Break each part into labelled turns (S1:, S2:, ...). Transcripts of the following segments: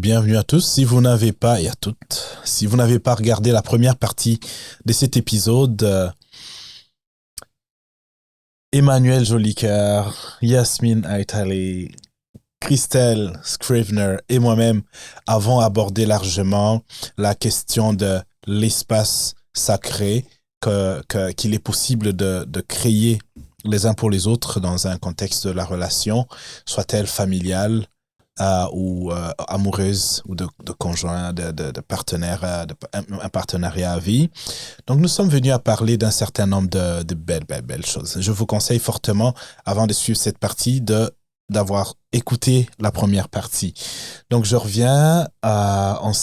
S1: bienvenue à tous. Si vous n'avez pas, et à toutes, si vous n'avez pas regardé la première partie de cet épisode, Emmanuel Jolicoeur, Yasmine Aitali, Christelle Scrivener et moi-même avons abordé largement la question de l'espace sacré qu'il est possible de créer les uns pour les autres dans un contexte de la relation, soit-elle familiale, ou amoureuse ou de conjoint, de partenaire, un partenariat à vie. Donc, nous sommes venus à parler d'un certain nombre de belles choses. Je vous conseille fortement, avant de suivre cette partie, d'avoir écouté la première partie. Donc, je reviens, on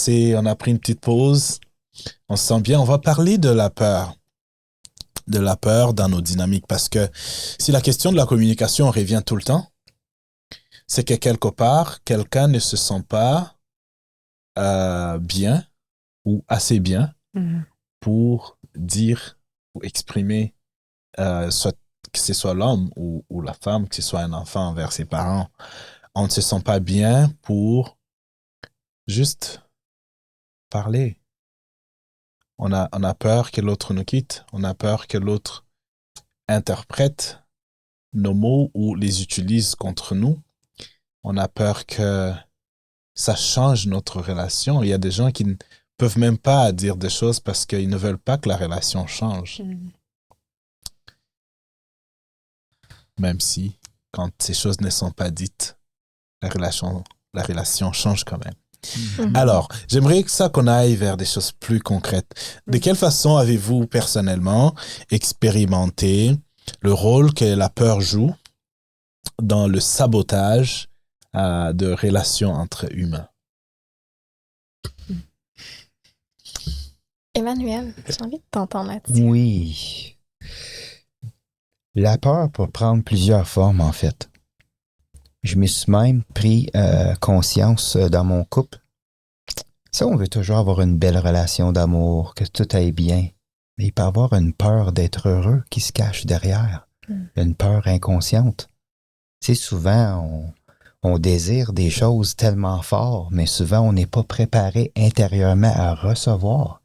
S1: a pris une petite pause, on se sent bien, on va parler de la peur dans nos dynamiques, parce que si la question de la communication revient tout le temps, c'est que quelque part, quelqu'un ne se sent pas bien ou assez bien pour dire ou exprimer, soit que ce soit l'homme ou la femme, que ce soit un enfant envers ses parents. On ne se sent pas bien pour juste parler. On a peur que l'autre nous quitte. On a peur que l'autre interprète nos mots ou les utilise contre nous. On a peur que ça change notre relation. Il y a des gens qui ne peuvent même pas dire des choses parce qu'ils ne veulent pas que la relation change. Même si, quand ces choses ne sont pas dites, la relation change quand même. Alors, j'aimerais qu'on aille vers des choses plus concrètes. De quelle façon avez-vous personnellement expérimenté le rôle que la peur joue dans le sabotage de relations entre humains?
S2: Emmanuel, j'ai envie de t'entendre là-dessus.
S3: Oui. La peur peut prendre plusieurs formes, en fait. Je me suis même pris conscience dans mon couple. Ça, on veut toujours avoir une belle relation d'amour, que tout aille bien. Mais il peut y avoir une peur d'être heureux qui se cache derrière. Une peur inconsciente. Tu sais, souvent, on désire des choses tellement fortes, mais souvent, on n'est pas préparé intérieurement à recevoir.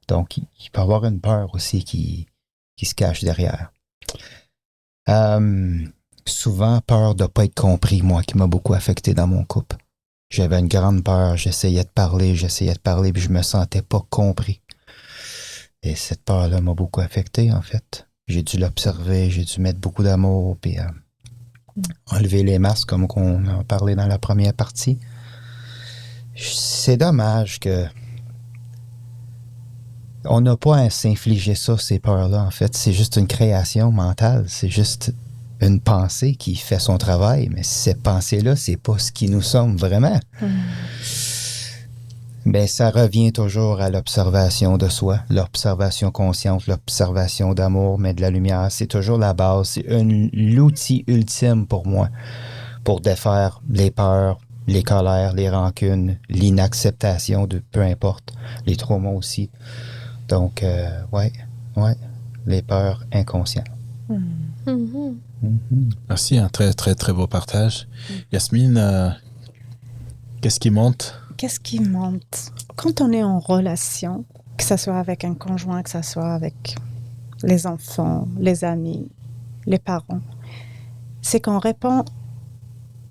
S3: Donc, il peut y avoir une peur aussi qui se cache derrière. Souvent, peur de ne pas être compris, moi, qui m'a beaucoup affecté dans mon couple. J'avais une grande peur, j'essayais de parler, puis je me sentais pas compris. Et cette peur-là m'a beaucoup affecté, en fait. J'ai dû l'observer, j'ai dû mettre beaucoup d'amour, puis enlever les masques, comme on en parlait dans la première partie. C'est dommage que on n'a pas à s'infliger ça, ces peurs-là, en fait. C'est juste une création mentale. C'est juste une pensée qui fait son travail. Mais cette pensée-là, c'est pas ce qui nous sommes vraiment. Mais ça revient toujours à l'observation de soi, l'observation consciente, l'observation d'amour, mais de la lumière. C'est toujours la base. C'est l'outil ultime pour moi pour défaire les peurs, les colères, les rancunes, l'inacceptation de peu importe, les traumas aussi. Donc, ouais, les peurs inconscientes.
S1: Merci, un très, très, très beau partage. Yasmine, qu'est-ce qui monte?
S4: Qu'est-ce qui monte? Quand on est en relation, que ce soit avec un conjoint, que ce soit avec les enfants, les amis, les parents, c'est qu'on répond,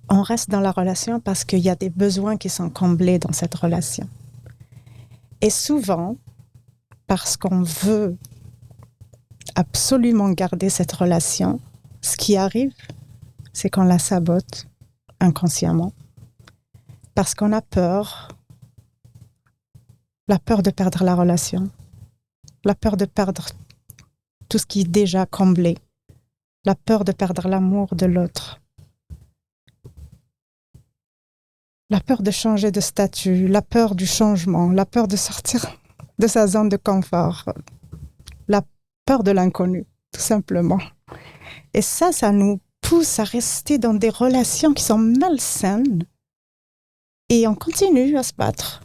S4: on reste dans la relation parce qu'il y a des besoins qui sont comblés dans cette relation. Et souvent, parce qu'on veut absolument garder cette relation, ce qui arrive, c'est qu'on la sabote inconsciemment. Parce qu'on a peur, la peur de perdre la relation, la peur de perdre tout ce qui est déjà comblé, la peur de perdre l'amour de l'autre, la peur de changer de statut, la peur du changement, la peur de sortir de sa zone de confort, la peur de l'inconnu, tout simplement. Et ça nous pousse à rester dans des relations qui sont malsaines et on continue à se battre.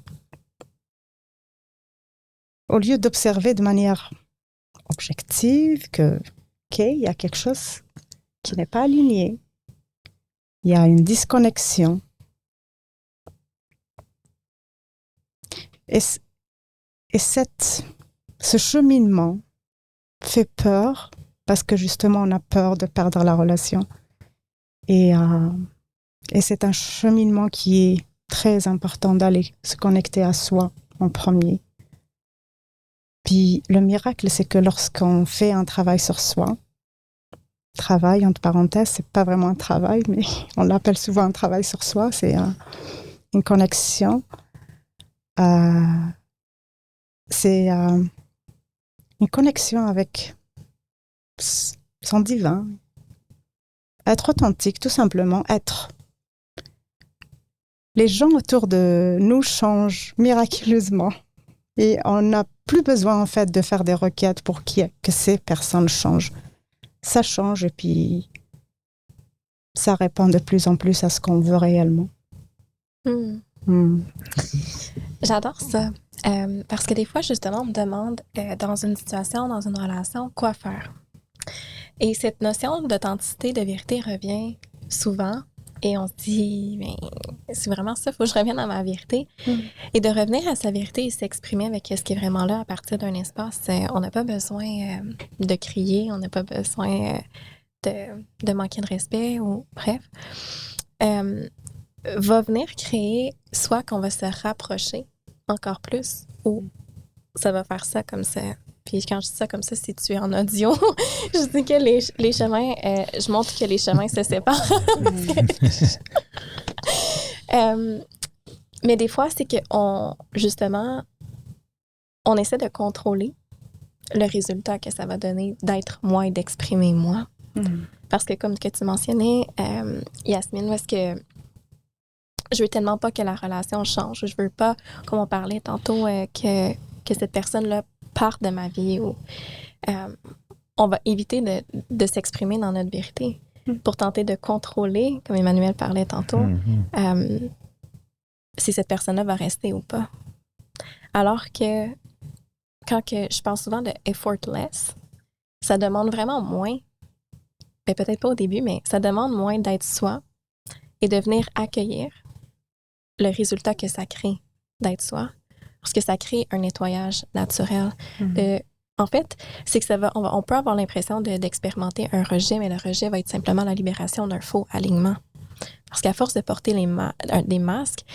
S4: Au lieu d'observer de manière objective que, OK, il y a quelque chose qui n'est pas aligné, il y a une disconnexion. Et, et ce cheminement fait peur parce que justement, on a peur de perdre la relation. Et c'est un cheminement qui est très important d'aller se connecter à soi en premier. Puis le miracle, c'est que lorsqu'on fait un travail sur soi, travail entre parenthèses, c'est pas vraiment un travail, mais on l'appelle souvent un travail sur soi, c'est une connexion. C'est une connexion avec son divin. Être authentique, tout simplement, être. Les gens autour de nous changent miraculeusement. Et on n'a plus besoin, en fait, de faire des requêtes pour que ces personnes changent. Ça change et puis ça répond de plus en plus à ce qu'on veut réellement.
S2: J'adore ça. Parce que des fois, justement, on me demande, dans une situation, dans une relation, quoi faire. Et cette notion d'authenticité, de vérité revient souvent. Et on se dit, mais c'est vraiment ça, il faut que je revienne à ma vérité. Et de revenir à sa vérité et s'exprimer avec ce qui est vraiment là à partir d'un espace. On n'a pas besoin de crier, on n'a pas besoin de manquer de respect, ou bref. Va venir créer soit qu'on va se rapprocher encore plus, ou ça va faire ça comme ça. Puis quand je dis ça comme ça, si tu es en audio, je dis que les chemins, je montre que les chemins se séparent. Mais des fois, c'est qu'on essaie de contrôler le résultat que ça va donner d'être moi et d'exprimer moi. Parce que comme que tu mentionnais, Yasmine, est-ce que je veux tellement pas que la relation change. Je veux pas, comme on parlait tantôt, que cette personne-là parte de ma vie. Ou on va éviter de s'exprimer dans notre vérité pour tenter de contrôler, comme Emmanuel parlait tantôt, si cette personne-là va rester ou pas. Alors que je parle souvent de effortless, ça demande vraiment moins, ben peut-être pas au début, mais ça demande moins d'être soi et de venir accueillir le résultat que ça crée d'être soi, parce que ça crée un nettoyage naturel. En fait, c'est que on peut avoir l'impression d'expérimenter un rejet, mais le rejet va être simplement la libération d'un faux alignement. Parce qu'à force de porter des masques,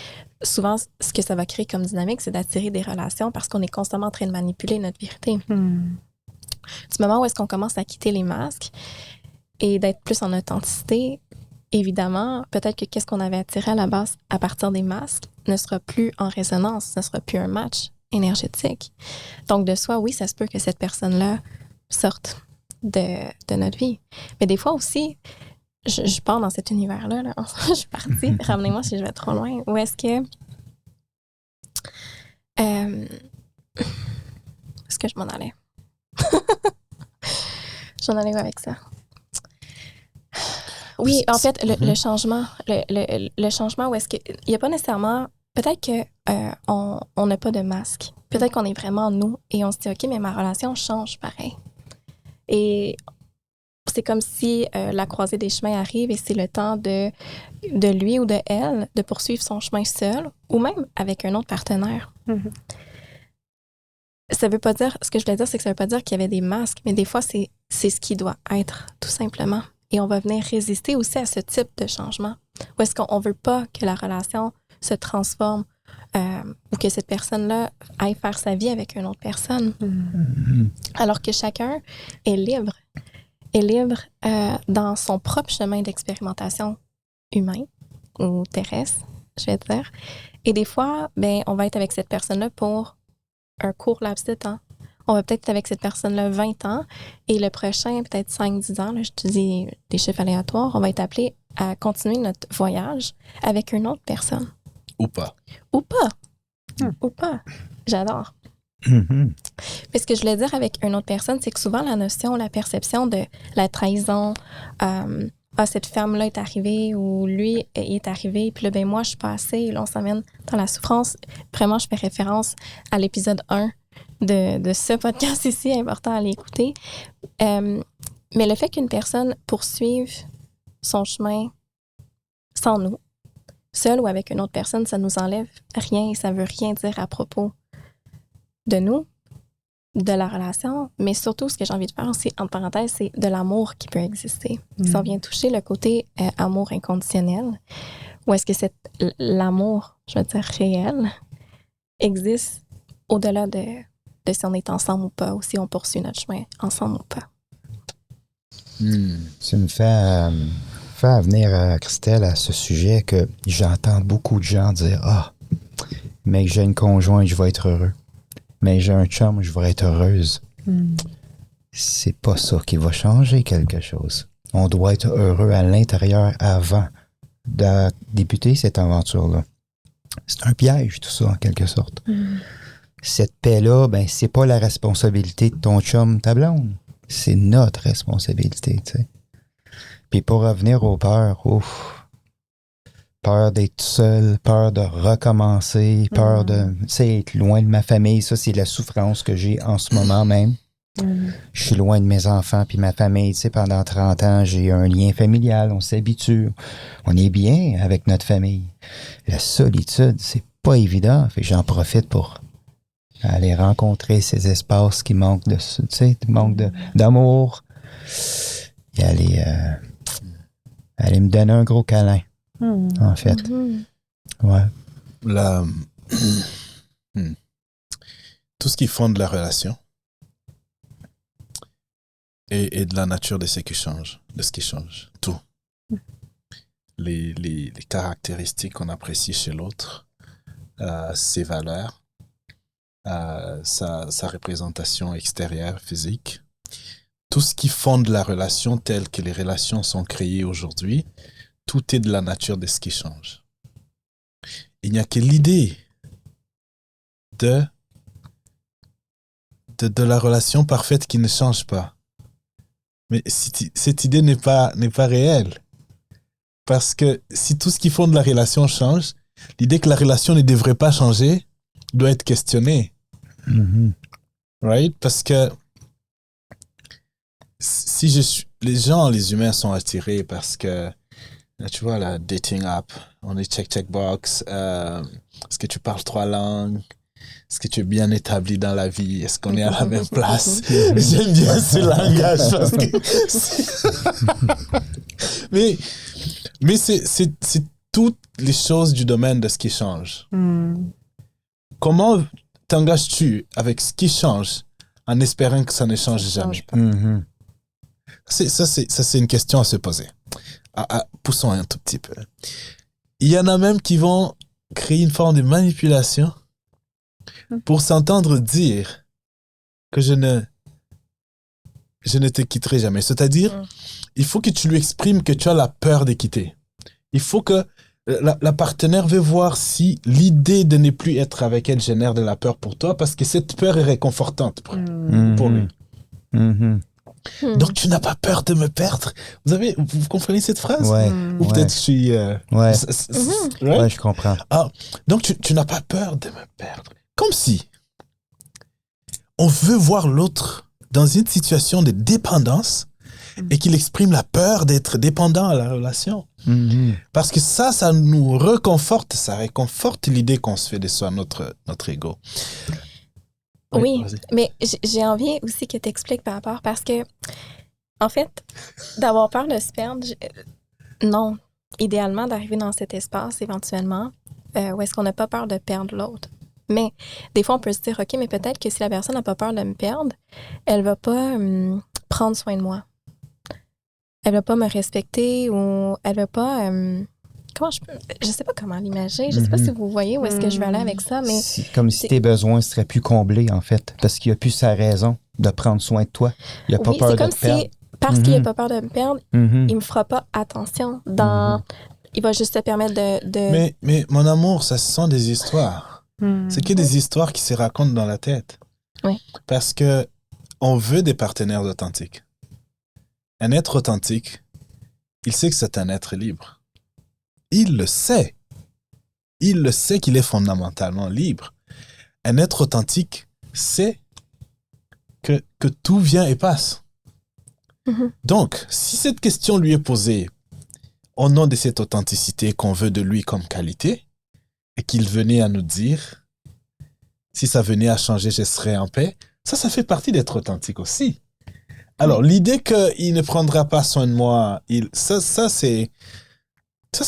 S2: souvent, ce que ça va créer comme dynamique, c'est d'attirer des relations parce qu'on est constamment en train de manipuler notre vérité. Du moment où est-ce qu'on commence à quitter les masques et d'être plus en authenticité, évidemment, peut-être que qu'est-ce qu'on avait attiré à la base à partir des masques ne sera plus en résonance, ne sera plus un match énergétique. Donc, de soi, oui, ça se peut que cette personne-là sorte de notre vie. Mais des fois aussi, je pars dans cet univers-là, là. Je suis partie, ramenez-moi si je vais trop loin. Où est-ce que... est-ce que je m'en allais? J'en allais où avec ça? Oui, en fait, le changement, le changement où est-ce qu'il n'y a pas nécessairement... Peut-être qu'on n'a pas de masque. Peut-être qu'on est vraiment nous et on se dit, OK, mais ma relation change pareil. Et c'est comme si la croisée des chemins arrive et c'est le temps de lui ou de elle de poursuivre son chemin seul ou même avec un autre partenaire. Ça veut pas dire... Ce que je voulais dire, c'est que ça veut pas dire qu'il y avait des masques, mais des fois, c'est ce qui doit être, tout simplement. Et on va venir résister aussi à ce type de changement. Ou est-ce qu'on veut pas que la relation se transforme ou que cette personne-là aille faire sa vie avec une autre personne. Alors que chacun est libre dans son propre chemin d'expérimentation humain ou terrestre, je vais dire. Et des fois, ben, on va être avec cette personne-là pour un court laps de temps. On va peut-être être avec cette personne-là 20 ans et le prochain, peut-être 5-10 ans, là, je te dis des chiffres aléatoires, on va être appelé à continuer notre voyage avec une autre personne.
S1: Ou pas.
S2: Ou pas. Ou pas. J'adore. Mais ce que je voulais dire avec une autre personne, c'est que souvent la notion, la perception de la trahison, cette femme-là est arrivée ou lui est arrivé, puis là, ben moi, je suis pas assez, et là, on s'amène dans la souffrance. Vraiment, je fais référence à l'épisode 1 de ce podcast ici, important à l'écouter. Mais le fait qu'une personne poursuive son chemin sans nous, seul ou avec une autre personne, ça nous enlève rien et ça veut rien dire à propos de nous, de la relation, mais surtout, ce que j'ai envie de faire aussi, entre parenthèses, c'est de l'amour qui peut exister. Si on vient toucher le côté amour inconditionnel, ou est-ce que l'amour, je veux dire, réel, existe au-delà de si on est ensemble ou pas, ou si on poursuit notre chemin ensemble ou pas.
S3: Ça me fait venir, Christelle, à ce sujet que j'entends beaucoup de gens dire « Ah, mais j'ai une conjointe, je vais être heureux. Mais j'ai un chum, je vais être heureuse. » C'est pas ça qui va changer quelque chose. On doit être heureux à l'intérieur avant de débuter cette aventure-là. C'est un piège, tout ça, en quelque sorte. Cette paix-là, ben, c'est pas la responsabilité de ton chum, ta blonde. C'est notre responsabilité, tu sais. Puis pour revenir aux peurs, peur d'être seul, peur de recommencer, peur de, tu sais, être loin de ma famille. Ça, c'est la souffrance que j'ai en ce moment même. Je suis loin de mes enfants puis ma famille. Tu sais, pendant 30 ans, j'ai un lien familial, on s'habitue. On est bien avec notre famille. La solitude, c'est pas évident. Fait que j'en profite pour aller rencontrer ces espaces qui manquent de, tu sais, d'amour. Et aller me donner un gros câlin, en fait. Ouais.
S1: Tout ce qui fonde la relation et de la nature de ce qui change, tout. Les caractéristiques qu'on apprécie chez l'autre, ses valeurs, sa représentation extérieure, physique, tout ce qui fonde la relation telle que les relations sont créées aujourd'hui, tout est de la nature de ce qui change. Il n'y a que l'idée de la relation parfaite qui ne change pas. Mais cette idée n'est pas réelle. Parce que si tout ce qui fonde la relation change, l'idée que la relation ne devrait pas changer doit être questionnée. Right? Parce que les humains sont attirés parce que, tu vois, la dating app, on est check box, est-ce que tu parles 3 langues? Est-ce que tu es bien établi dans la vie? Est-ce qu'on est à la même place? J'aime bien ce langage parce que mais c'est toutes les choses du domaine de ce qui change. Comment t'engages-tu avec ce qui change en espérant que ça ne change jamais? Ça, c'est une question à se poser. Poussons un tout petit peu. Il y en a même qui vont créer une forme de manipulation pour s'entendre dire que je ne te quitterai jamais. C'est-à-dire, il faut que tu lui exprimes que tu as la peur de quitter. Il faut que la partenaire veut voir si l'idée de ne plus être avec elle génère de la peur pour toi, parce que cette peur est réconfortante pour lui. Donc, tu n'as pas peur de me perdre. Vous comprenez cette phrase?
S3: Ouais.
S1: Ou peut-être que je suis...
S3: Ouais, je comprends.
S1: Donc, tu n'as pas peur de me perdre. Comme si on veut voir l'autre dans une situation de dépendance et qu'il exprime la peur d'être dépendant à la relation. Parce que ça nous réconforte, ça réconforte l'idée qu'on se fait de soi, notre ego.
S2: Oui, mais j'ai envie aussi que tu expliques par rapport, parce que, en fait, d'avoir peur de se perdre, non. Idéalement, d'arriver dans cet espace, éventuellement, où est-ce qu'on n'a pas peur de perdre l'autre. Mais des fois, on peut se dire, OK, mais peut-être que si la personne n'a pas peur de me perdre, elle va pas prendre soin de moi. Elle va pas me respecter, ou elle va pas... je sais pas comment l'imaginer. Je sais pas si vous voyez où est-ce que je vais aller avec ça, mais...
S3: C'est comme si tes besoins seraient plus comblés, en fait, parce qu'il n'y a plus sa raison de prendre soin de toi. Il n'a pas peur de te perdre.
S2: C'est comme si, parce qu'il n'a pas peur de me perdre, il me fera pas attention dans... Il va juste te permettre de...
S1: Mais mon amour, ça ce sont des histoires. C'est que des histoires qui se racontent dans la tête.
S2: Oui.
S1: Parce que on veut des partenaires authentiques. Un être authentique, il sait que c'est un être libre. Il le sait. Il le sait qu'il est fondamentalement libre. Un être authentique sait que tout vient et passe. Donc, si cette question lui est posée au nom de cette authenticité qu'on veut de lui comme qualité, et qu'il venait à nous dire Si ça venait à changer, je serais en paix. Ça fait partie d'être authentique aussi. Alors, l'idée qu'il ne prendra pas soin de moi, ça, c'est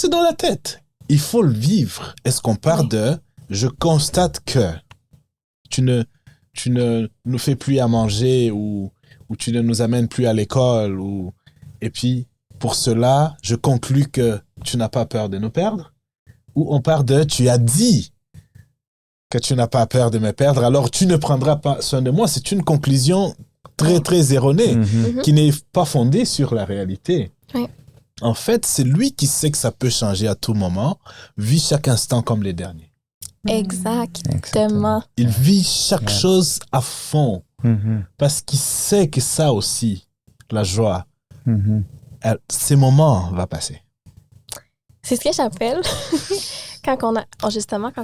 S1: dans la tête. Il faut le vivre. Est-ce qu'on part de « je constate que tu ne nous fais plus à manger ou tu ne nous amènes plus à l'école et puis, pour cela, je conclus que tu n'as pas peur de nous perdre » ou on part de « tu as dit que tu n'as pas peur de me perdre, alors tu ne prendras pas soin de moi ». C'est une conclusion très, très erronée qui n'est pas fondée sur la réalité.
S2: Oui.
S1: En fait, c'est lui qui sait que ça peut changer à tout moment, vit chaque instant comme les derniers.
S2: Exactement.
S1: Il vit chaque chose à fond parce qu'il sait que ça aussi, la joie, ces moments vont passer. C'est
S2: ce que j'appelle quand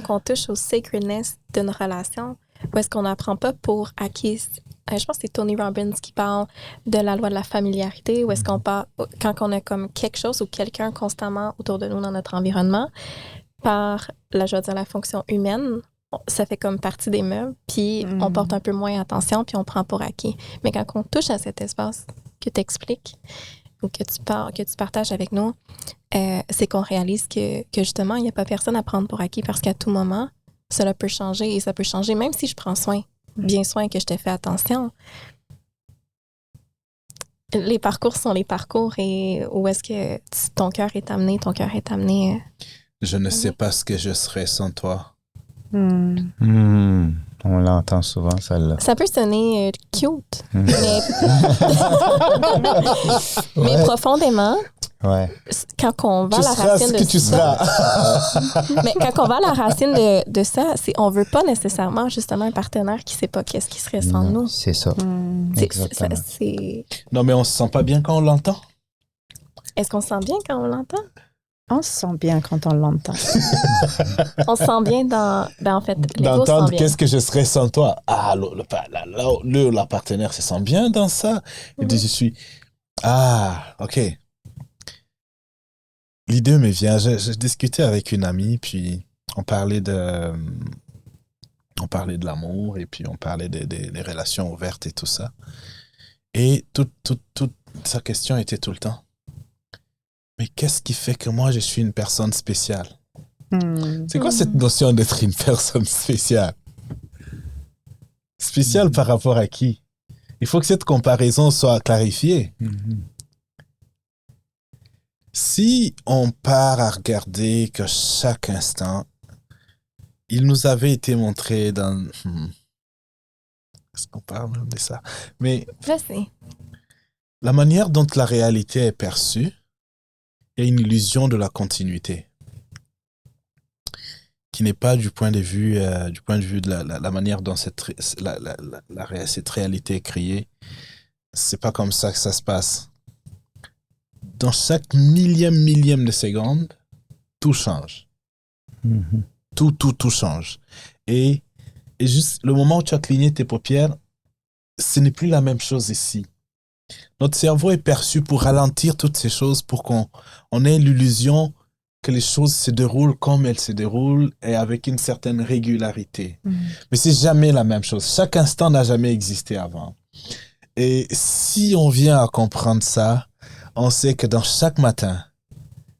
S2: on touche au sacredness d'une relation, où est-ce qu'on n'apprend pas pour acquis. Je pense que c'est Tony Robbins qui parle de la loi de la familiarité, où est-ce qu'on parle, quand on a comme quelque chose ou quelqu'un constamment autour de nous dans notre environnement, par la fonction humaine, ça fait comme partie des meubles, puis on porte un peu moins attention, puis on prend pour acquis. Mais quand on touche à cet espace que tu expliques ou que tu partages avec nous, c'est qu'on réalise que justement, il n'y a pas personne à prendre pour acquis parce qu'à tout moment, cela peut changer et ça peut changer même si je prends bien soin et que je te fais attention. Les parcours sont les parcours et où est-ce que ton cœur est amené,
S1: Je ne sais pas ce que je serais sans toi.
S3: On l'entend souvent, celle-là.
S2: Ça peut sonner cute, mais profondément, quand on va à la racine de ça, mais quand on va à la racine de ça, on veut pas nécessairement justement un partenaire qui sait pas qu'est-ce qui serait sans nous.
S3: C'est ça. Exactement.
S1: Non, mais on se sent pas bien quand on l'entend.
S2: Est-ce qu'on se sent bien quand on l'entend?
S4: On se sent bien quand on l'entend.
S2: On se sent bien en fait,
S1: d'entendre qu'est-ce que je serais sans toi. Ah, la partenaire se sent bien dans ça. Il dit, je suis... Ah, OK. L'idée me vient. Je discutais avec une amie, puis on parlait de l'amour, et puis on parlait des relations ouvertes et tout ça. Et toute sa question était tout le temps. Mais qu'est-ce qui fait que moi, je suis une personne spéciale? C'est quoi cette notion d'être une personne spéciale? Spéciale par rapport à qui? Il faut que cette comparaison soit clarifiée. Si on part à regarder que chaque instant, il nous avait été montré dans... Est-ce qu'on parle même de ça? Mais la manière dont la réalité est perçue, il y a une illusion de la continuité qui n'est pas du point de vue de la manière dont cette réalité est créée. C'est pas comme ça que ça se passe. Dans chaque millième de seconde, tout change. Tout change. Et juste le moment où tu as cligné tes paupières, ce n'est plus la même chose ici. Notre cerveau est perçu pour ralentir toutes ces choses, pour qu'on ait l'illusion que les choses se déroulent comme elles se déroulent et avec une certaine régularité. Mais c'est jamais la même chose. Chaque instant n'a jamais existé avant. Et si on vient à comprendre ça, on sait que dans chaque matin,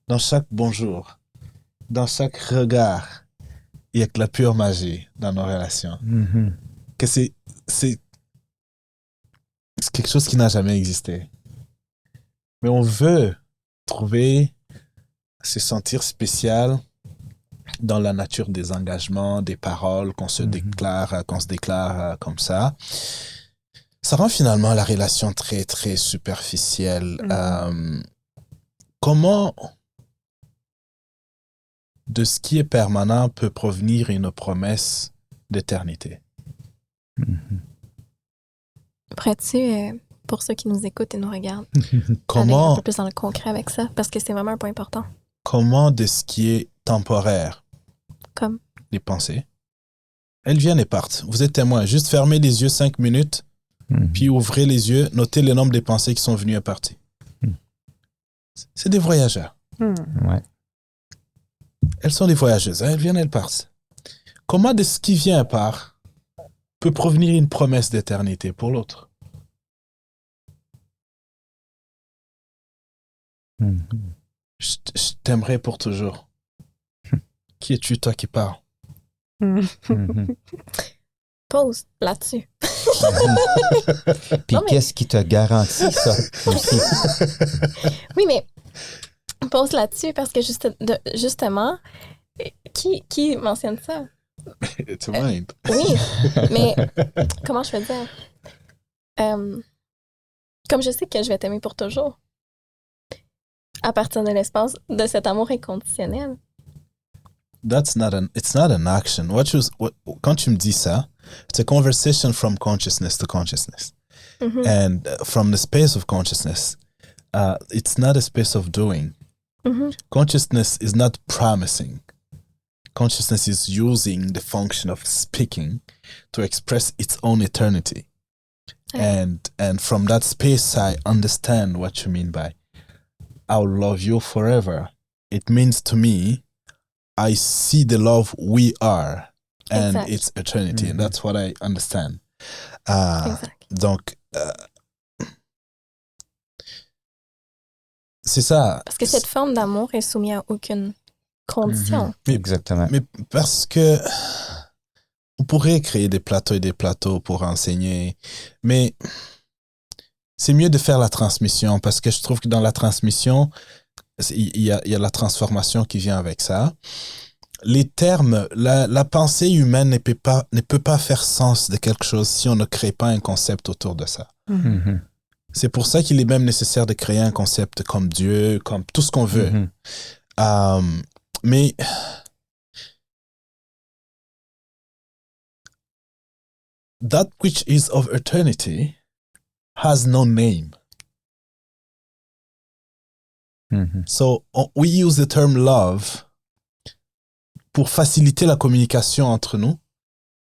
S1: dans chaque bonjour, dans chaque regard, il y a que la pure magie dans nos relations. Que c'est quelque chose qui n'a jamais existé. Mais on veut se sentir spécial dans la nature des engagements, des paroles qu'on se déclare comme ça. Ça rend finalement la relation très, très superficielle. Comment de ce qui est permanent peut provenir une promesse d'éternité?
S2: Pourrais-tu, pour ceux qui nous écoutent et nous regardent, aller un peu plus dans le concret avec ça? Parce que c'est vraiment un point important.
S1: Comment de ce qui est temporaire,
S2: comme
S1: les pensées, elles viennent et partent. Vous êtes témoin. Juste fermez les yeux 5 minutes, puis ouvrez les yeux, notez le nombre des pensées qui sont venues et parties. C'est des voyageurs.
S3: Ouais.
S1: Elles sont des voyageuses. Elles viennent, elles partent. Comment de ce qui vient et part peut provenir une promesse d'éternité pour l'autre. Je t'aimerai pour toujours. Qui es-tu, toi, qui parles?
S2: Pause là-dessus.
S3: Puis
S2: Non, mais-
S3: qu'est-ce qui te garantit ça aussi?
S2: Oui, mais pause là-dessus parce que justement, qui mentionne ça?
S1: It's mind.
S2: Oui, mais comment je veux dire? Comme je sais que je vais t'aimer pour toujours, à partir de l'espace de cet amour inconditionnel.
S1: It's not an action. Quand tu me dis ça, it's a conversation from consciousness to consciousness.
S2: Mhm,
S1: And from the space of consciousness, it's not a space of doing.
S2: mhm.
S1: Consciousness is not promising. Consciousness is using the function of speaking to express its own eternity. And from that space, I understand what you mean by I'll love you forever. It means to me, I see the love we are and
S2: Exact.
S1: its eternity. And that's what I understand.
S2: Exact.
S1: Donc, c'est ça.
S2: Parce que cette forme d'amour est soumise à aucune condition.
S3: Exactement.
S1: Mais parce que on pourrait créer des plateaux et des plateaux pour enseigner, mais c'est mieux de faire la transmission parce que je trouve que dans la transmission, il y a la transformation qui vient avec ça. Les termes, la pensée humaine ne peut pas faire sens de quelque chose si on ne crée pas un concept autour de ça.
S3: Mhm.
S1: C'est pour ça qu'il est même nécessaire de créer un concept comme Dieu, comme tout ce qu'on veut.
S3: Mhm.
S1: Mais that which is of eternity has no name.
S3: Mhm.
S1: So we use the term love pour faciliter la communication entre nous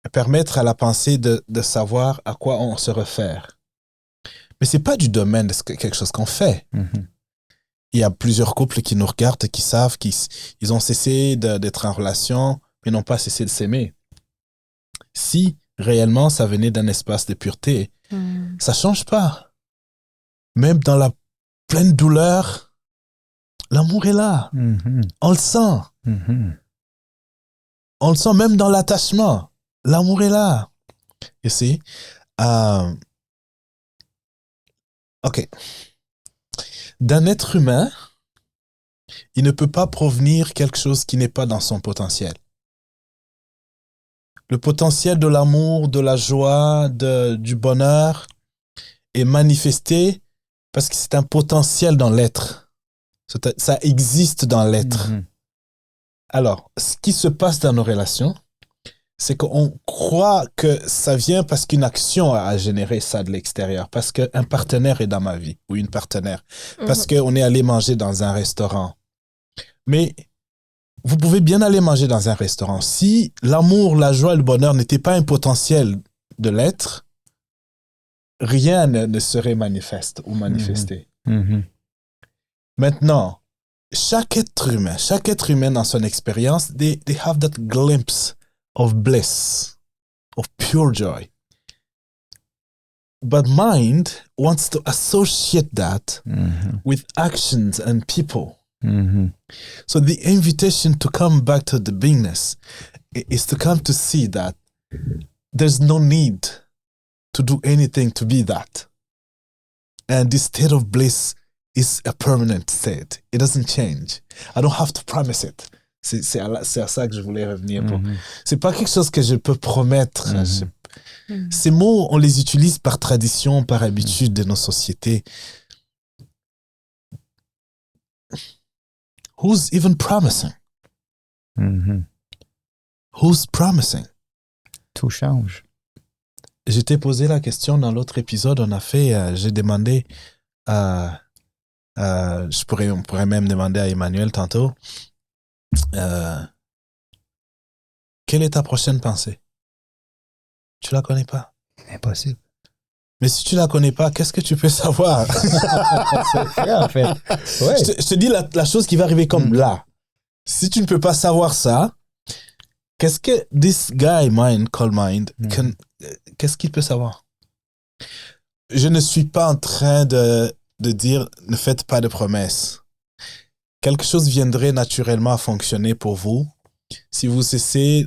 S1: et permettre à la pensée de savoir à quoi on se réfère. Mais c'est pas du domaine de quelque chose qu'on fait.
S3: Mhm.
S1: Il y a plusieurs couples qui nous regardent, qui savent qu'ils ont cessé d'être en relation, mais n'ont pas cessé de s'aimer. Si réellement ça venait d'un espace de pureté, ça change pas. Même dans la pleine douleur, l'amour est là.
S3: Mhm.
S1: On le sent.
S3: Mhm.
S1: On le sent même dans l'attachement. L'amour est là. You see? OK. D'un être humain, il ne peut pas provenir quelque chose qui n'est pas dans son potentiel. Le potentiel de l'amour, de la joie, du bonheur est manifesté parce que c'est un potentiel dans l'être. Ça existe dans l'être.
S3: Mhm.
S1: Alors, ce qui se passe dans nos relations, c'est qu'on croit que ça vient parce qu'une action a généré ça de l'extérieur, parce qu'un partenaire est dans ma vie, ou une partenaire, parce qu'on est allé manger dans un restaurant. Mais vous pouvez bien aller manger dans un restaurant. Si l'amour, la joie, le bonheur n'étaient pas un potentiel de l'être, rien ne serait manifeste ou manifesté.
S3: Mhm.
S1: Maintenant, chaque être humain dans son expérience, they have that glimpse of bliss, of pure joy. But mind wants to associate that
S3: Mhm.
S1: with actions and people.
S3: Mhm.
S1: So the invitation to come back to the beingness is to come to see that there's no need to do anything to be that. And this state of bliss is a permanent state. It doesn't change. I don't have to promise it. C'est à ça que je voulais revenir.
S3: Mhm.
S1: C'est pas quelque chose que je peux promettre.
S3: Mhm.
S1: Ces mots, on les utilise par tradition, par habitude de nos sociétés. Who's even promising?
S3: Mhm.
S1: Who's promising?
S3: Tout change.
S1: Je t'ai posé la question dans l'autre épisode. J'ai demandé on pourrait même demander à Emmanuel tantôt. Quelle est ta prochaine pensée? Tu la connais pas.
S3: Impossible.
S1: Mais si tu la connais pas, qu'est-ce que tu peux savoir?
S3: C'est vrai, en fait. Ouais.
S1: Je te dis la chose qui va arriver comme là. Si tu ne peux pas savoir ça, qu'est-ce que this guy mind, called mind, qu'est-ce qu'il peut savoir? Je ne suis pas en train de dire ne faites pas de promesses. Quelque chose viendrait naturellement à fonctionner pour vous si vous cessez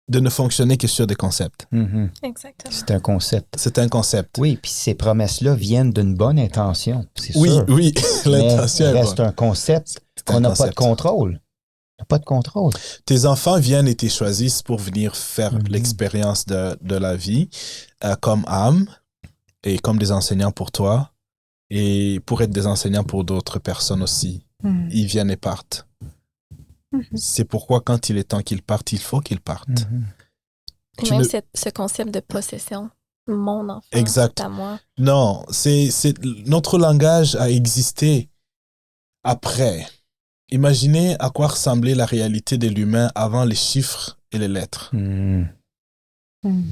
S1: de ne fonctionner que sur des concepts.
S3: Mhm.
S2: Exactement.
S3: C'est un concept.
S1: C'est un concept.
S3: Oui, puis ces promesses-là viennent d'une bonne intention, c'est
S1: Oui,
S3: sûr.
S1: oui, l'intention
S3: Mais
S1: est
S3: reste
S1: bonne.
S3: un concept
S1: C'est un
S3: qu'on n'a pas de
S1: concept.
S3: contrôle. On n'a pas de contrôle.
S1: Tes enfants viennent et te choisissent pour venir faire
S3: Mhm.
S1: l'expérience de la vie comme âme et comme des enseignants pour toi et pour être des enseignants pour d'autres personnes aussi.
S4: Mhm.
S1: Ils viennent et partent. C'est pourquoi quand il est temps qu'ils partent, il faut qu'ils partent.
S3: Mhm.
S2: Et
S1: Tu
S2: même
S1: ne-
S2: ce concept de possession. Mon enfant,
S1: Exact.
S2: c'est à moi.
S1: Non, notre langage a existé après. Imaginez à quoi ressemblait la réalité de l'humain avant les chiffres et les lettres.
S3: Mhm.
S4: Mhm.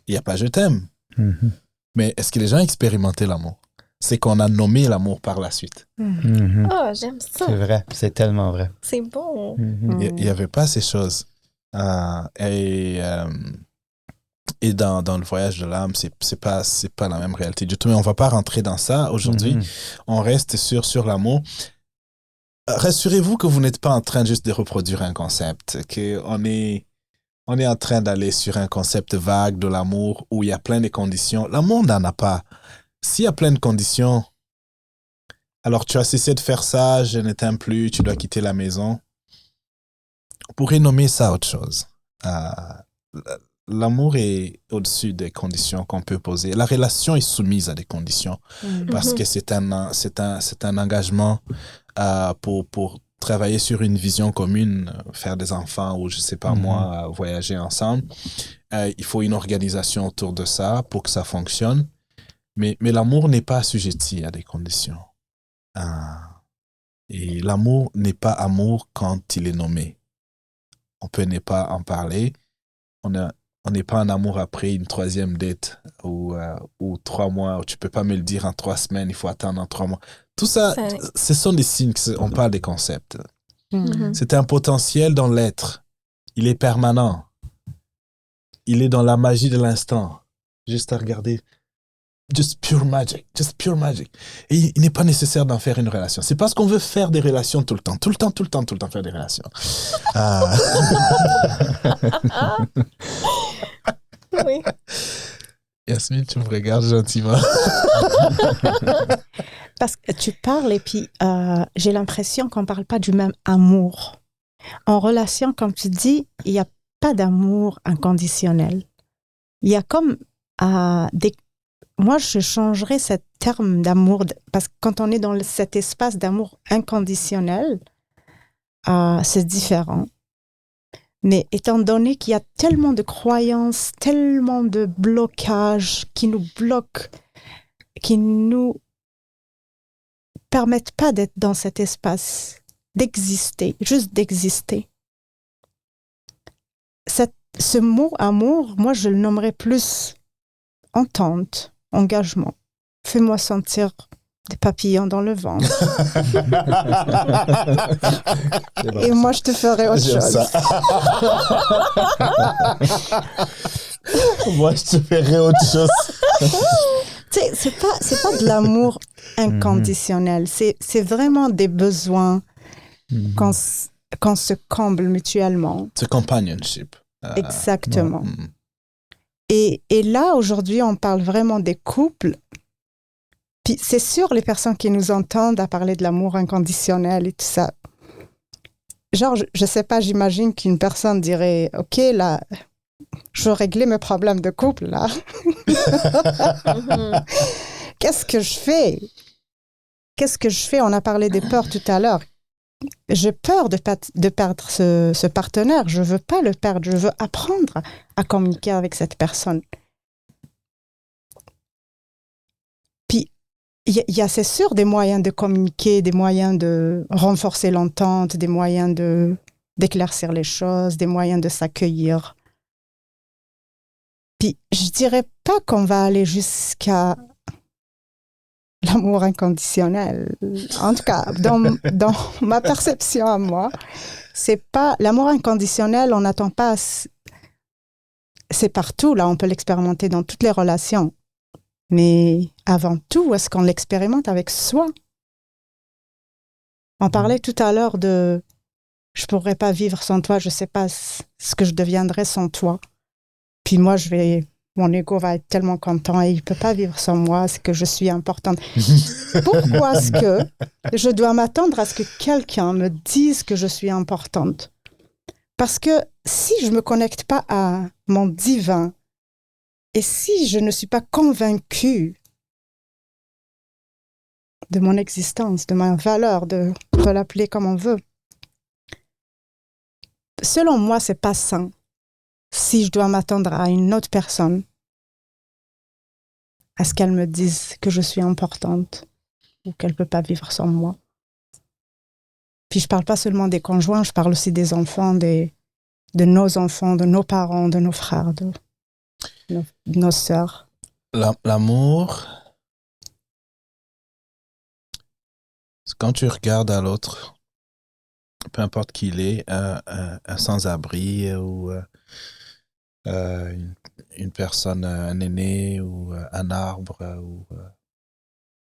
S1: Il n'y a pas je t'aime.
S3: Mhm.
S1: Mais est-ce que les gens expérimentaient l'amour? C'est qu'on a nommé l'amour par la suite.
S3: Mhm.
S2: Ah, j'aime ça.
S3: C'est vrai, c'est tellement vrai.
S2: C'est beau.
S3: Mhm.
S1: Il n'y avait pas ces choses. Et dans le voyage de l'âme, c'est pas la même réalité du tout. Mais on va pas rentrer dans ça aujourd'hui.
S3: Mhm.
S1: On reste sur l'amour. Rassurez-vous que vous n'êtes pas en train juste de reproduire un concept, qu'on est en train d'aller sur un concept vague de l'amour où il y a plein de conditions. L'amour n'en a pas. S'il y a plein de conditions, alors tu as cessé de faire ça, je ne t'aime plus, tu dois quitter la maison. On pourrait nommer ça autre chose. L'amour est au-dessus des conditions qu'on peut poser. La relation est soumise à des conditions parce que c'est un engagement pour travailler sur une vision commune, faire des enfants ou je sais pas moi, voyager ensemble. Il faut une organisation autour de ça pour que ça fonctionne. Mais l'amour n'est pas assujetti à des conditions. Et l'amour n'est pas amour quand il est nommé. On peut ne pas en parler. On n'est pas en amour après une troisième date ou 3 mois. Tu peux pas me le dire en 3 semaines, il faut attendre en 3 mois. Tout ça, ce sont des signes on parle des concepts.
S2: Mhm.
S1: C'est un potentiel dans l'être. Il est permanent. Il est dans la magie de l'instant. Juste à regarder. Just pure magic. Just pure magic. Et il n'est pas nécessaire d'en faire une relation. C'est parce qu'on veut faire des relations tout le temps. Tout le temps faire des relations.
S2: Oui.
S1: Yasmine, tu me regardes gentiment.
S4: Parce que tu parles et puis j'ai l'impression qu'on ne parle pas du même amour. En relation, comme tu dis, il n'y a pas d'amour inconditionnel. Il y a comme des... Moi, je changerais ce terme d'amour parce que quand on est dans cet espace d'amour inconditionnel, c'est différent. Mais étant donné qu'il y a tellement de croyances, tellement de blocages qui nous bloquent, qui nous permettent pas d'être dans cet espace, d'exister, juste d'exister. Ce mot amour, moi, je le nommerais plus entente, engagement. Fais-moi sentir des papillons dans le ventre. Et moi, je te ferai autre
S1: J'aime
S4: chose.
S1: ça. Moi, je te ferai autre chose.
S4: Tu sais, c'est pas de l'amour inconditionnel. C'est vraiment des besoins qu'on se comble mutuellement.
S1: C'est companionship.
S4: Exactement. Et là, aujourd'hui, on parle vraiment des couples. Puis c'est sûr, les personnes qui nous entendent à parler de l'amour inconditionnel et tout ça, genre, je sais pas, j'imagine qu'une personne dirait, OK, là, je veux régler mes problèmes de couple, là. Qu'est-ce que je fais? On a parlé des peurs tout à l'heure. J'ai peur de perdre ce partenaire. Je veux pas le perdre. Je veux apprendre à communiquer avec cette personne. Puis, il y a, c'est sûr, des moyens de communiquer, des moyens de renforcer l'entente, des moyens d'éclaircir les choses, des moyens de s'accueillir. Puis, je dirais pas qu'on va aller jusqu'à l'amour inconditionnel. En tout cas, dans ma perception à moi, c'est pas l'amour inconditionnel. On n'attend pas c'est partout, là, on peut l'expérimenter dans toutes les relations. Mais avant tout, est-ce qu'on l'expérimente avec soi? On parlait tout à l'heure de « je pourrais pas vivre sans toi, je sais pas ce que je deviendrais sans toi. » Puis moi, mon ego va être tellement content et il peut pas vivre sans moi, c'est que je suis importante. Pourquoi est-ce que je dois m'attendre à ce que quelqu'un me dise que je suis importante? Parce que si je me connecte pas à mon divin et si je ne suis pas convaincue de mon existence, de ma valeur, on peut l'appeler comme on veut, selon moi, c'est pas sain si je dois m'attendre à une autre personne à ce qu'elle me dise que je suis importante ou qu'elle peut pas vivre sans moi. Puis je parle pas seulement des conjoints, je parle aussi des enfants, de nos enfants, de nos parents, de nos frères, de nos sœurs.
S1: L'amour, quand tu regardes à l'autre, peu importe qui il est, un sans-abri ou une personne, un aîné ou un arbre,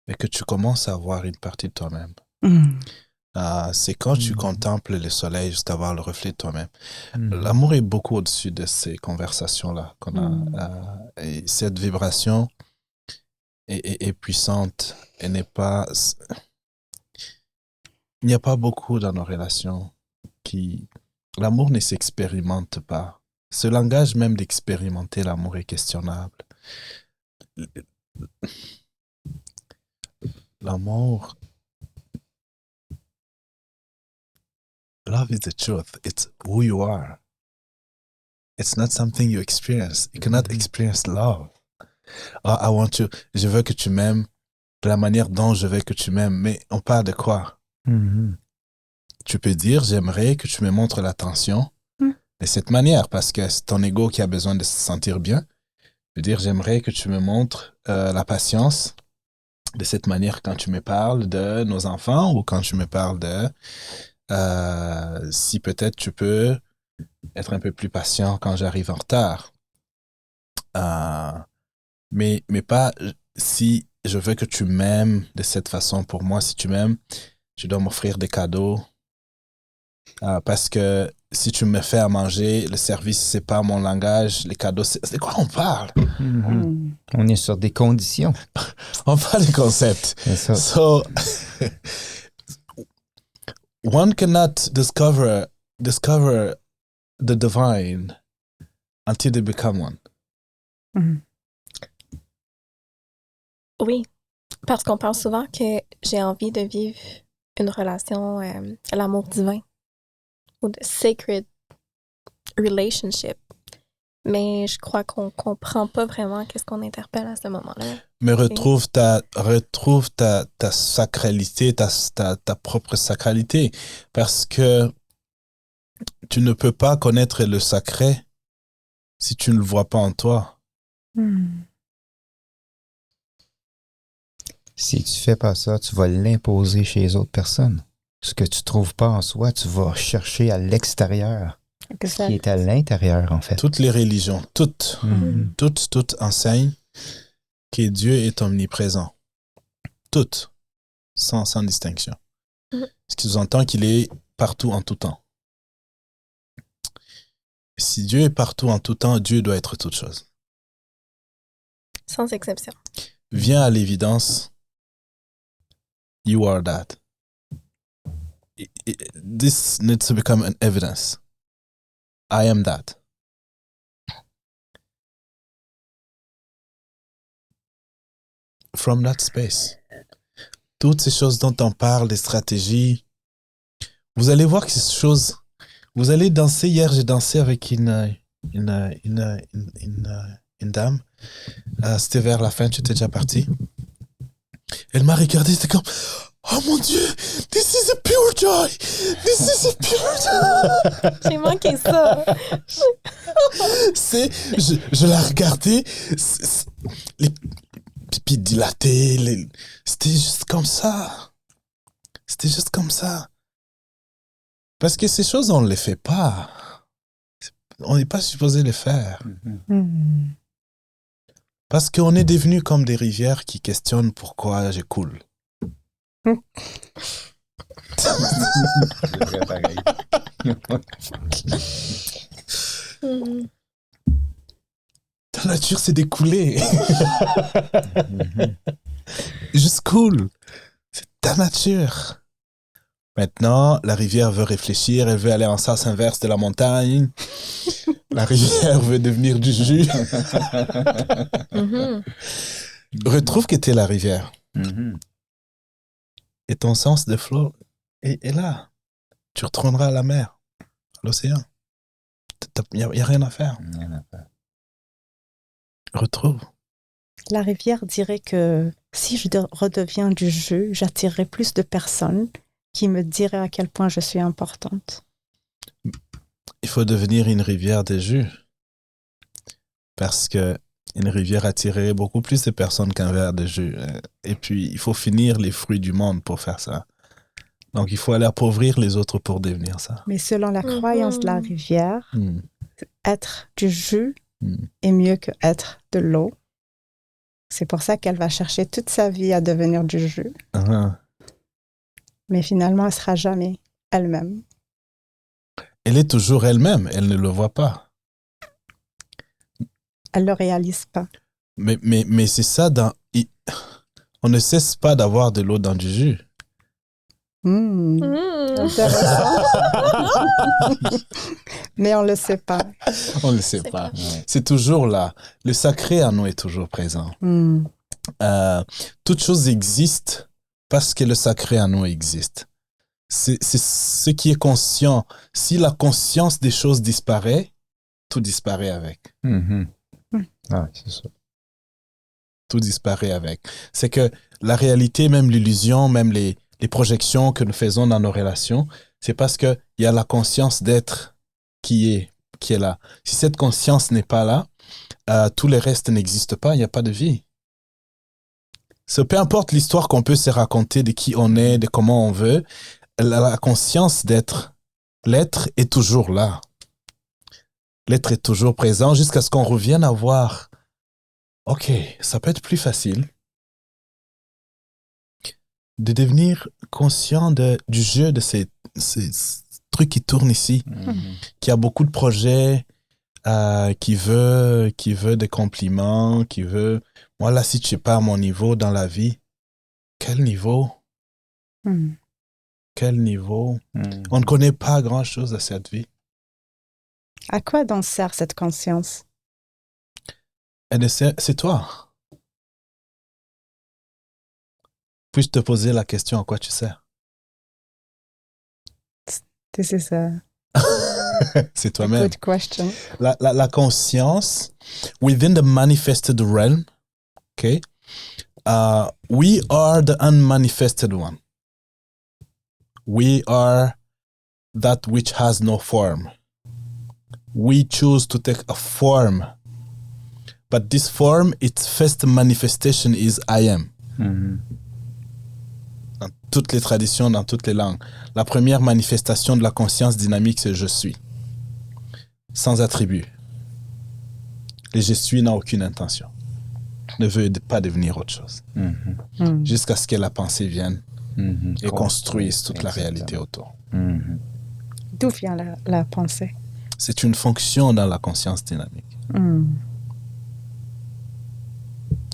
S1: et que tu commences à voir une partie de toi-même. C'est quand tu contemples le soleil juste avoir le reflet de toi-même. L'amour est beaucoup au-dessus de ces conversations-là qu'on a. Et cette vibration est puissante. Elle n'est pas... Il n'y a pas beaucoup dans nos relations qui... L'amour ne s'expérimente pas. Ce langage même d'expérimenter l'amour est questionnable. L'amour... Love is the truth. It's who you are. It's not something you experience. You cannot experience love. Oh, I want you. Je veux que tu m'aimes de la manière dont je veux que tu m'aimes. Mais on parle de quoi? Tu peux dire, j'aimerais que tu me montres l'attention de cette manière parce que c'est ton ego qui a besoin de se sentir bien. Tu peux dire, j'aimerais que tu me montres la patience de cette manière quand tu me parles de nos enfants ou quand tu me parles de... si peut-être tu peux être un peu plus patient quand j'arrive en retard. Mais pas si je veux que tu m'aimes de cette façon. Pour moi, si tu m'aimes, tu dois m'offrir des cadeaux. Parce que si tu me fais à manger, le service, c'est pas mon langage. Les cadeaux, c'est quoi on parle?
S3: On est sur des conditions.
S1: On parle des concepts.
S3: C'est ça.
S1: So, one cannot discover the divine until they become one.
S2: Oui, parce qu'on pense souvent que j'ai envie de vivre une relation, l'amour divin ou de sacred relationship. Mais je crois qu'on comprend pas vraiment qu'est-ce qu'on interpelle à ce moment-là.
S1: Mais retrouve ta sacralité, ta propre sacralité. Parce que tu ne peux pas connaître le sacré si tu ne le vois pas en toi.
S3: Si tu fais pas ça, tu vas l'imposer chez les autres personnes. Ce que tu trouves pas en soi, tu vas chercher à l'extérieur.
S4: Exact.
S3: Qui est à l'intérieur, en fait.
S1: Toutes les religions, toutes enseignent que Dieu est omniprésent. Toutes, sans distinction. Ce qui sous-entend qu'il est partout en tout temps. Si Dieu est partout en tout temps, Dieu doit être toute chose.
S2: Sans exception.
S1: Viens à l'évidence. You are that. This needs to become an evidence. I am that. From that space. Toutes ces choses dont on parle, les stratégies, vous allez voir que ces choses, vous allez danser. Hier, j'ai dansé avec une dame. C'était vers la fin, tu étais déjà parti. Elle m'a regardé, c'était comme, oh mon Dieu, this is a pure joy. This is a pure joy.
S2: J'ai manqué ça.
S1: Je la regardais, les pipis dilatés, c'était juste comme ça. C'était juste comme ça. Parce que ces choses, on ne les fait pas. On n'est pas supposé les faire.
S4: Hmm.
S1: Parce qu'on est devenus comme des rivières qui questionnent pourquoi je coule.
S3: C'est vrai, pareil.
S2: Mhm.
S1: Ta nature, c'est d'écouler. Juste cool. C'est ta nature. Maintenant, la rivière veut réfléchir, elle veut aller en sens inverse de la montagne. La rivière veut devenir du jus.
S2: Mhm.
S1: Retrouve que t'es la rivière.
S3: Mhm.
S1: Et ton sens de flot est là. Tu retourneras à la mer, à l'océan. Il n'y a rien à faire.
S3: Rien à faire.
S1: Retrouve.
S4: La rivière dirait que si je redeviens du jeu, j'attirerai plus de personnes qui me diraient à quel point je suis importante.
S1: Il faut devenir une rivière des jus. Parce que une rivière attirerait beaucoup plus de personnes qu'un verre de jus. Et puis, il faut finir les fruits du monde pour faire ça. Donc, il faut aller appauvrir les autres pour devenir ça.
S4: Mais selon la croyance de la rivière,
S1: Hmm.
S4: être du jus
S1: Hmm.
S4: est mieux que être de l'eau. C'est pour ça qu'elle va chercher toute sa vie à devenir du jus.
S1: Uh-huh.
S4: Mais finalement, elle ne sera jamais elle-même.
S1: Elle est toujours elle-même, elle ne le voit pas.
S4: Elle ne le réalise pas.
S1: Mais c'est ça, on ne cesse pas d'avoir de l'eau dans du jus.
S4: Hmm,
S2: Mhm.
S4: intéressant. Mais on ne le sait pas.
S1: On ne le sait
S2: C'est
S1: pas.
S3: Ouais.
S1: C'est toujours là. Le sacré en nous est toujours présent.
S4: Hmm.
S1: Toute chose existe parce que le sacré en nous existe. C'est ce qui est conscient. Si la conscience des choses disparaît, tout disparaît avec.
S3: Mhm. Ah, c'est ça.
S1: Tout disparaît avec. C'est que la réalité, même l'illusion, même les projections que nous faisons dans nos relations, c'est parce qu'il y a la conscience d'être qui est là. Si cette conscience n'est pas là, tout le reste n'existe pas, il n'y a pas de vie. Peu importe l'histoire qu'on peut se raconter de qui on est, de comment on veut, la conscience d'être, l'être est toujours là. L'être est toujours présent jusqu'à ce qu'on revienne à voir, OK, ça peut être plus facile de devenir conscient du jeu de ces trucs qui tournent ici,
S3: Mhm.
S1: qui a beaucoup de projets, qui veut des compliments, qui veut... Moi, là, si tu n'es pas à mon niveau dans la vie, quel niveau?
S4: Hmm.
S1: Quel niveau?
S3: Mhm.
S1: On ne connaît pas grand-chose à cette vie.
S4: À quoi donc sert cette conscience?
S1: C'est toi. Puis-je te poser la question, à quoi tu sers?
S4: This is a
S1: C'est toi-même.
S4: good question.
S1: La conscience, within the manifested realm, okay, we are the unmanifested one. We are that which has no form. We choose to take a form. But this form, its first manifestation is I am.
S3: Mhm.
S1: Dans toutes les traditions, dans toutes les langues. La première manifestation de la conscience dynamique, c'est je suis. Sans attribut. Le je suis n'a aucune intention. Ne veut pas devenir autre chose.
S3: Mhm.
S4: Hmm.
S1: Jusqu'à ce que la pensée vienne
S3: Mhm.
S1: et construise toute la
S3: Exactement.
S1: réalité autour.
S3: Mhm.
S4: D'où vient la pensée?
S1: C'est une fonction dans la conscience dynamique.
S4: Hmm.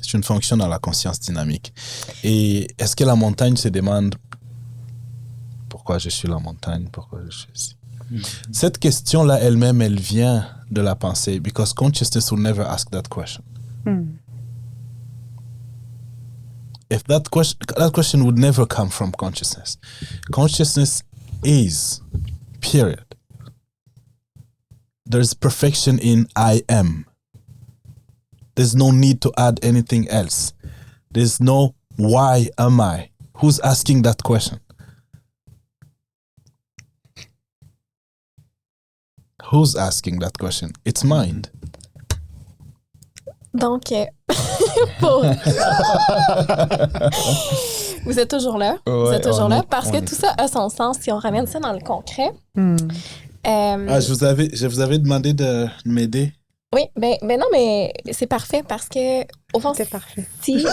S1: C'est une fonction dans la conscience dynamique. Et est-ce que la montagne se demande pourquoi je suis la montagne, pourquoi je suis ici?
S3: Mhm.
S1: Cette question-là elle-même, elle vient de la pensée, because consciousness will never ask that question.
S4: Hmm.
S1: If that question would never come from consciousness. Consciousness is, period. There's perfection in I am. There's no need to add anything else. There's no why am I? Who's asking that question? Who's asking that question? It's mind.
S2: Donc, pour- vous êtes toujours là. Vous
S3: Ouais,
S2: êtes toujours
S3: on
S2: là
S3: est-
S2: parce
S3: on
S2: que
S3: est-
S2: tout ça a son sens si on ramène ça dans le concret.
S4: Hmm.
S1: Je vous avais demandé de m'aider.
S2: Oui, ben non, mais c'est parfait parce que, au fond,
S4: C'est parfait.
S2: si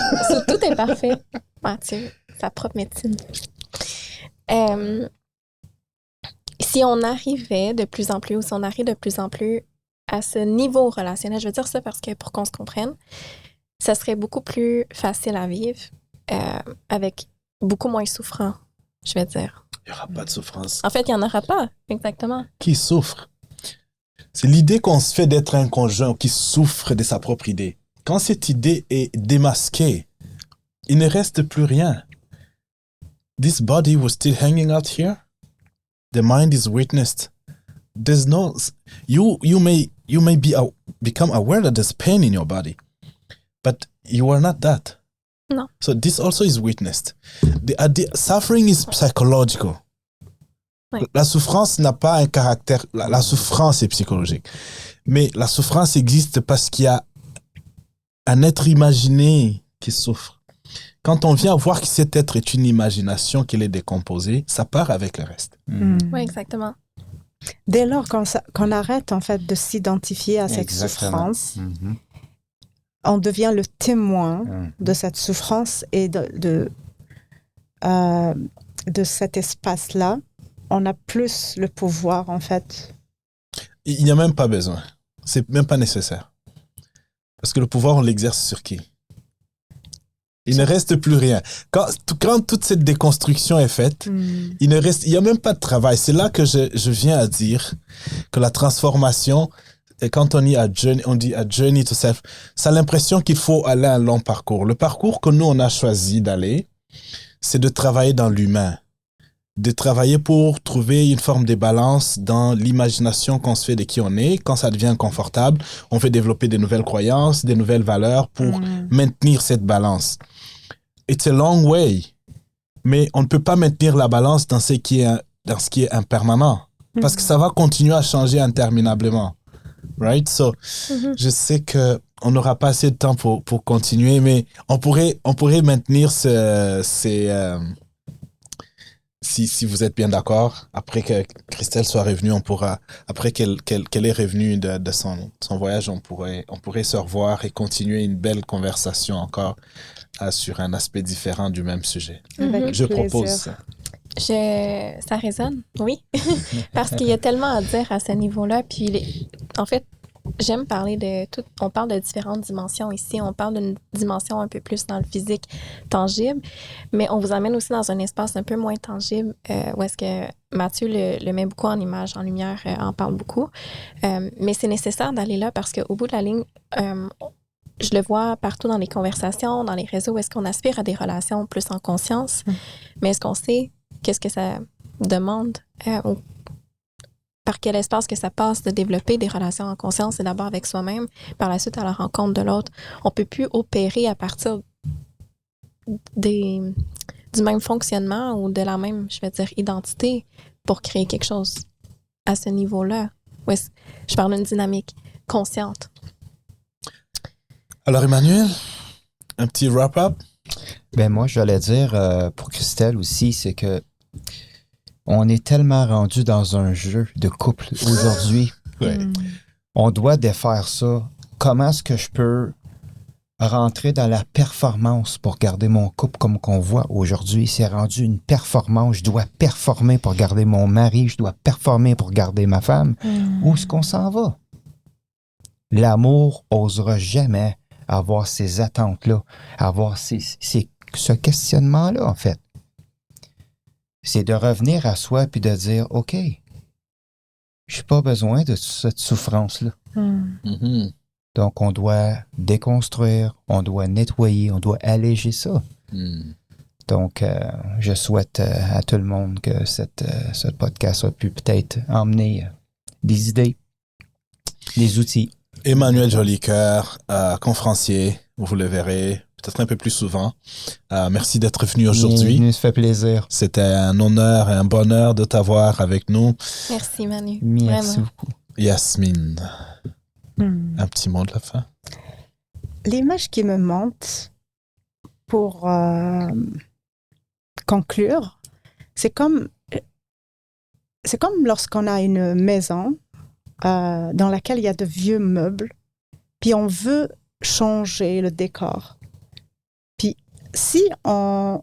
S2: tout est parfait, Mathieu, sa propre médecine. Si on arrivait de plus en plus, ou si on arrive de plus en plus à ce niveau relationnel, je veux dire ça parce que pour qu'on se comprenne, ça serait beaucoup plus facile à vivre avec beaucoup moins souffrant, je vais dire.
S1: Il n'y aura pas de souffrance.
S2: En fait, il n'y en aura pas, exactement.
S1: Qui souffre? C'est l'idée qu'on se fait d'être un conjoint qui souffre de sa propre idée. Quand cette idée est démasquée, il ne reste plus rien. This body was still hanging out here. The mind is witnessed. There's no you may become aware that there's pain in your body, but you are not that.
S2: No.
S1: So this also is witnessed. The suffering is psychological.
S2: Ouais.
S1: La souffrance n'a pas un caractère. La souffrance est psychologique. Mais la souffrance existe parce qu'il y a un être imaginé qui souffre. Quand on vient voir que cet être est une imagination, qu'il est décomposé, ça part avec le reste.
S2: Oui, exactement.
S4: Dès lors qu'on arrête en fait de s'identifier à cette
S3: Exactement.
S4: souffrance, on devient le témoin de cette souffrance et de cet espace-là. On a plus le pouvoir en fait.
S1: Il n'y a même pas besoin. C'est même pas nécessaire. Parce que le pouvoir, on l'exerce sur qui? Il ne reste plus rien. Quand toute cette déconstruction est faite, il n'y a même pas de travail. C'est là que je viens à dire que la transformation, et quand on dit a journey to self, ça a l'impression qu'il faut aller un long parcours. Le parcours que nous, on a choisi d'aller, c'est de travailler dans l'humain. De travailler pour trouver une forme de balance dans l'imagination qu'on se fait de qui on est. Quand ça devient confortable, on fait développer des nouvelles croyances, des nouvelles valeurs pour maintenir cette balance. It's a long way, mais on ne peut pas maintenir la balance dans ce qui est impermanent, parce que ça va continuer à changer interminablement. Right? So, je sais que on n'aura pas assez de temps pour continuer, mais on pourrait maintenir si vous êtes bien d'accord, après que Christelle soit revenue, on pourra, après qu'elle est revenue de son voyage, on pourrait se revoir et continuer une belle conversation encore sur un aspect différent du même sujet.
S4: Avec
S1: Je
S4: plaisir.
S1: propose ça.
S2: Ça résonne, oui. Parce qu'il y a tellement à dire à ce niveau-là. Puis, en fait, j'aime parler de tout. On parle de différentes dimensions ici. On parle d'une dimension un peu plus dans le physique tangible, mais on vous amène aussi dans un espace un peu moins tangible où est-ce que Mathieu le met beaucoup en image, en lumière, en parle beaucoup. Mais c'est nécessaire d'aller là parce qu'au bout de la ligne, je le vois partout dans les conversations, dans les réseaux, où est-ce qu'on aspire à des relations plus en conscience, mais est-ce qu'on sait qu'est-ce que ça demande, par quel espace que ça passe de développer des relations en conscience, c'est d'abord avec soi-même, par la suite à la rencontre de l'autre. On peut plus opérer à partir du même fonctionnement ou de la même, je vais dire, identité pour créer quelque chose à ce niveau-là. Ouais, je parle d'une dynamique consciente.
S1: Alors Emmanuel, un petit wrap-up?
S3: Ben moi, j'allais dire pour Christelle aussi, c'est que on est tellement rendu dans un jeu de couple aujourd'hui.
S1: Ouais.
S3: On doit défaire ça. Comment est-ce que je peux rentrer dans la performance pour garder mon couple comme qu'on voit aujourd'hui? C'est rendu une performance. Je dois performer pour garder mon mari. Je dois performer pour garder ma femme. Où est-ce qu'on s'en va? L'amour osera jamais avoir ces attentes-là, avoir ce questionnement-là, en fait. C'est de revenir à soi puis de dire, OK, je n'ai pas besoin de cette souffrance-là. Donc, on doit déconstruire, on doit nettoyer, on doit alléger ça. Donc, je souhaite à tout le monde que ce podcast a pu peut-être emmener des idées, des outils.
S1: Emmanuel Jolicoeur, conférencier, vous le verrez peut-être un peu plus souvent. Merci d'être venu aujourd'hui.
S3: Bienvenue, ça fait plaisir.
S1: C'était un honneur et un bonheur de t'avoir avec nous.
S2: Merci Manu.
S3: Merci
S2: Vraiment.
S3: beaucoup.
S1: Yasmine, un petit mot de la fin?
S4: L'image qui me monte pour conclure, c'est comme c'est comme lorsqu'on a une maison dans laquelle il y a de vieux meubles, puis on veut changer le décor. Puis si on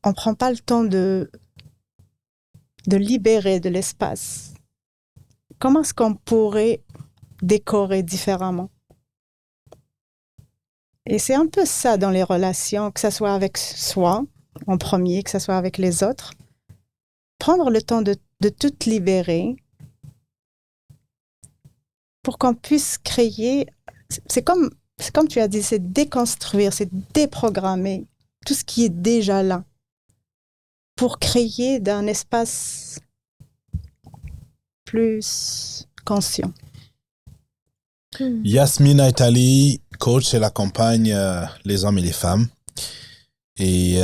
S4: ne prend pas le temps de libérer de l'espace, comment est-ce qu'on pourrait décorer différemment? Et c'est un peu ça dans les relations, que ce soit avec soi en premier, que ce soit avec les autres. Prendre le temps de tout libérer pour qu'on puisse créer. C'est comme tu as dit, c'est déconstruire, c'est déprogrammer tout ce qui est déjà là pour créer d'un espace plus conscient.
S1: Yasmine Aitali, coach, elle accompagne les hommes et les femmes et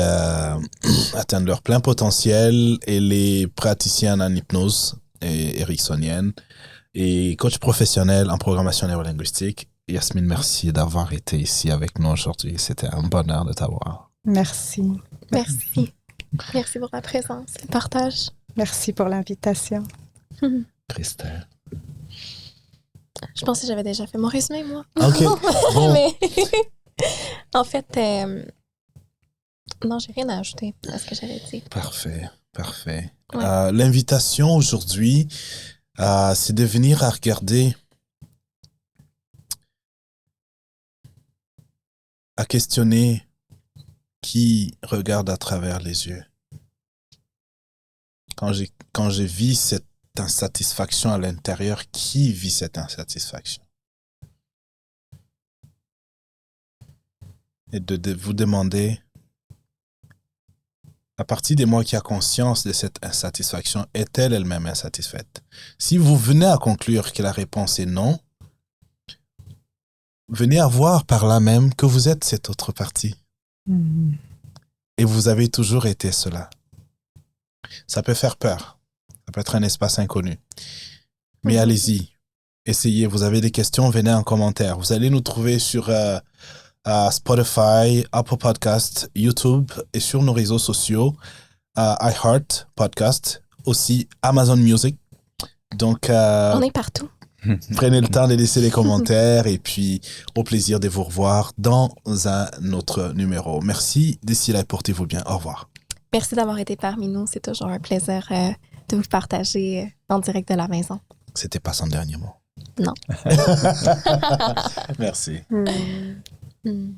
S1: atteindre leur plein potentiel. Elle est praticienne en hypnose et ericksonienne et coach professionnel en programmation neurolinguistique. Yasmine, merci d'avoir été ici avec nous aujourd'hui. C'était un bonheur de t'avoir.
S4: Merci.
S2: Merci. Merci pour la présence, le partage.
S4: Merci pour l'invitation.
S1: Christelle.
S2: Je pensais que j'avais déjà fait mon résumé, moi.
S1: OK. Bon.
S2: Mais en fait, non, j'ai rien à ajouter à ce que j'avais dit.
S1: Parfait.
S2: Ouais.
S1: L'invitation aujourd'hui, c'est de venir à regarder, à questionner qui regarde à travers les yeux. Quand je vis cette insatisfaction à l'intérieur, qui vit cette insatisfaction? Et de vous demander, à partir de moi qui a conscience de cette insatisfaction, est-elle elle-même insatisfaite? Si vous venez à conclure que la réponse est non, venez à voir par là même que vous êtes cette autre partie. Et vous avez toujours été cela. Ça peut faire peur. Ça peut être un espace inconnu. Mais allez-y. Essayez. Vous avez des questions, venez en commentaire. Vous allez nous trouver sur Spotify, Apple Podcast, YouTube et sur nos réseaux sociaux, iHeart Podcast, aussi Amazon Music. Donc,
S2: On est partout.
S1: prenez le temps de laisser des commentaires et puis au plaisir de vous revoir dans un autre numéro. Merci. D'ici là, portez-vous bien. Au revoir.
S2: Merci d'avoir été parmi nous. C'est toujours un plaisir de vous partager en direct de la maison.
S1: C'était pas son dernier mot.
S2: Non.
S1: Merci.
S2: Mm.